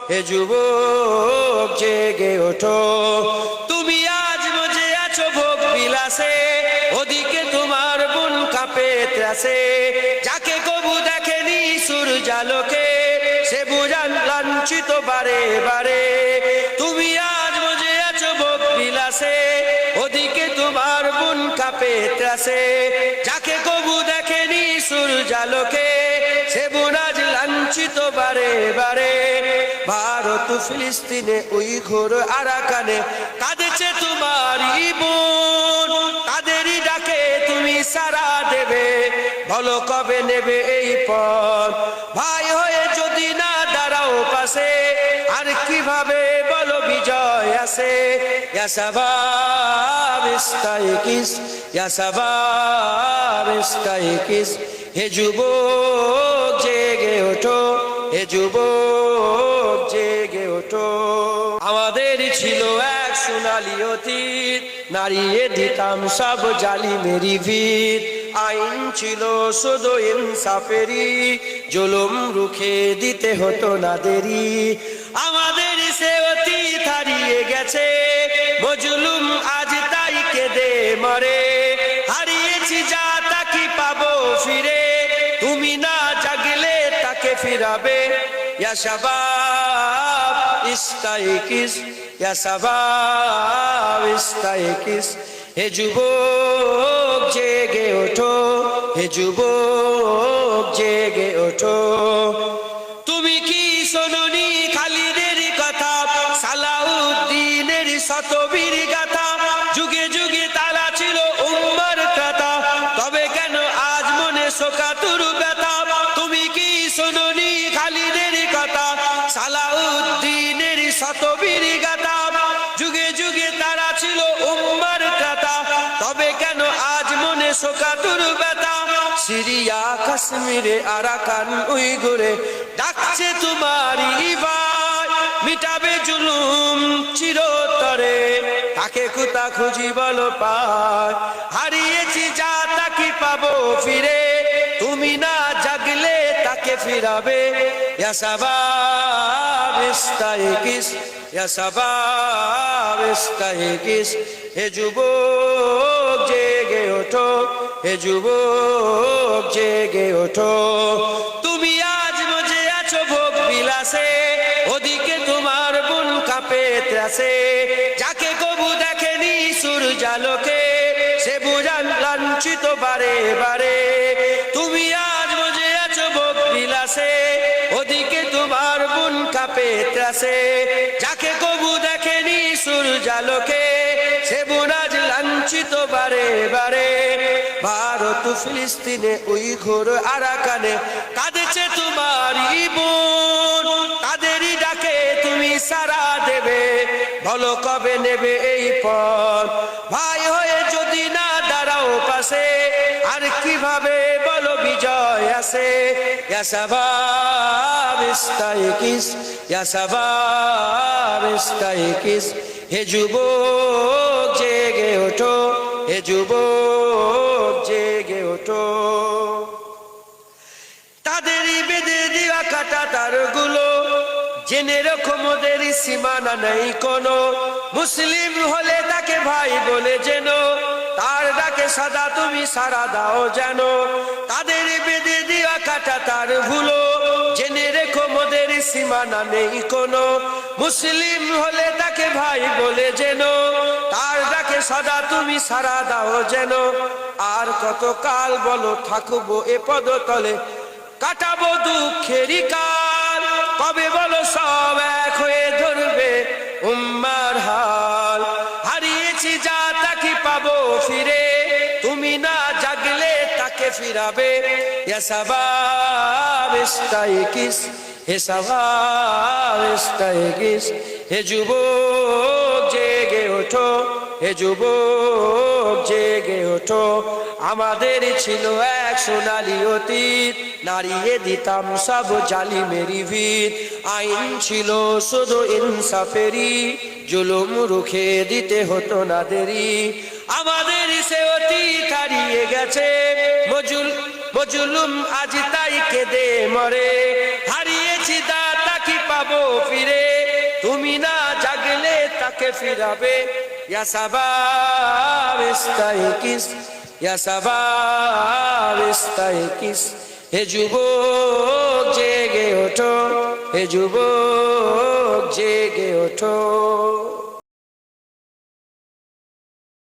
হে যুবক জেগে ওঠো। তুমি আজ মজে আছো ভোগ বিলাসে, ওদিকে তোমার বুন কাঁপে ত্রাসে। যাকে কবু দেখেনি সূর্যালোকে, সে বুঝান লাঞ্ছিত বারে বারে। তুমি আজ মজে আছো ভোগ বিলাসে, ওদিকে তোমার বুন কাঁপে ত্রাসে। যাকে কবু দেখেনি সূর্যালোকে, সে বুন আজ লাঞ্ছিত বারে বারে। ভারত ফিলিস্তিনে উইঘুর আরাকানে কাঁদেছে তোমারই বোন। তাদেরই ডাকে তুমি সাড়া দেবে, বলো কবে নেবে এই পথ। ভাই হয়ে যদি না দাঁড়াও পাশে, আর কিভাবে বলো বিজয় আসে। ইয়া শাবাব ইস্তাইকিস, ইয়া শাবাব ইস্তাইকিস। হে যুবক জেগে ওঠো, হে যুবক জেগে ওঠো। আমাদের ছিল এক সোনালী অতীত, নাড়িয়ে দিতাম সব জালিমেরই ভিত। আইন ছিল শুধু ইনসাফেরই, জুলুম রুখে দিতে হতো না দেরি। আমাদের সে অতীত হারিয়ে গেছে, মজলুম আজ তাই কেঁদে মরে। হারিয়েছি যা তা কি পাবো ফিরে, তুমি না জাগলে তাকে ফিরাবে। ইয়া শাবাব ইস্তাইকিস, ইয়া শাবাব ইস্তাইকিস। হে যুবক জেগে ওঠো, হে যুবক জেগে ওঠো। তুমি কি শোনোনি খালিদের কথা, সালাউদ্দিনের শতবীর গাথা। যুগে যুগে তারা ছিল উম্মার ত্রাতা, তবে কেন আজ মনে শোকাতুর ব্যথা। তুমি কি শোনোনি খালিদের কথা, সালাউদ্দিনের শতবীর গাথা। যুগে যুগে তারা ছিল উম্মার ত্রাতা, তবে কেন আজ মনে শোকাতুর ব্যথা। সিরিয়া কাশ্মীরে আরাকান উইঘুরে ডাকছে তোমারই ভাই। মিটাবে জুলুম চিরতরে, তাকে কোথা খুঁজি বলো পায়। হারিয়েছি যা তা কি পাবো ফিরে, তুমি না জাগলে তাকে ফিরাবে। ইয়া শাবাব ইস্তাইকিস, ইয়া শাবাব ইস্তাইকিস। হে যুবক জেগে ওঠো, হে যুবক জেগে ওঠো। তুমি আজ মজে আছো ভোগ বিলাসে, ওদিকে তোমার বুন কাঁপে ত্রাসে। যাকে কবু দেখেনি সূর্যালোকে, সে বুঝান লাঞ্ছিত বারে বারে। তুমি আজ মজে আছো ভোগ বিলাসে, ওদিকে তোমার বুন কাঁপে ত্রাসে। যাকে কবু দেখেনি সূর্যালোকে, সে বুন আজ লাঞ্ছিত বারে বারে। ভারত ফিলিস্তিনে উইঘুর আরাকানে কাঁদেছে তোমারই বোন। তাদেরই ডাকে তুমি সাড়া দেবে, বলো কবে নেবে এই পথ। ভাই হয়ে যদি না দাঁড়াও পাশে, আর কিভাবে বলো বিজয় আসে। ইয়া শাবাব ইস্তাইকিস, ইয়া শাবাব ইস্তাইকিস। হে যুবক জেগে ওঠো, হে যুবক জেগে ওঠো। তাদেরই বেঁধে দেওয়া কাটা তারগুলো, জেনে রাখো মোদের সীমানা নেই কোনো। মুসলিম হলে তাকে ভাই বলে যেন, তার ডাকে সাদা তুমি সাড়া দাও যেন। তাদের বেঁধে দেওয়া কাটা তার ভুলো, জেনে রেখো মোদের সীমানা নেই কোনো। মুসলিম হলে তাকে ভাই বলে যেন, তার ডাকে সাদা তুমি সাড়া দাও যেন। আর কত কাল বলো থাকবো এ পদতলে, কাটাবো দুঃখেরই কাল। কবে বলো সব এক হয়ে ধরবে উম্মার হাল। হারিয়েছি যা তা কি পাবো ফিরে, তুমি না জাগলে তাকে ফিরাবে। ইয়া শাবাব ইস্তাইকিস, হে শাবাব ইস্তাইকিস। হে যুবক জেগে ওঠো, হে যুবক জেগে ওঠো। আমাদের ছিল এক সোনালী অতীত, নাড়িয়ে দিতাম সব জালিমেরই ভিত। আইন ছিল শুধু ইনসাফেরই, জুলুম রুখে দিতে হতো না দেরি। আমাদের সে অতীত হারিয়ে গেছে, মজলুম আজ তাই কেঁদে মরে। হারিয়েছি তা কি পাবো ফিরে, তুমি না জাগলে তাকে ফিরাবে ইয়া শাবাব ইস্তাইকিস ইয়া শাবাব ইস্তাইকিস হে যুবক জেগে ওঠো হে যুবক জেগে ওঠো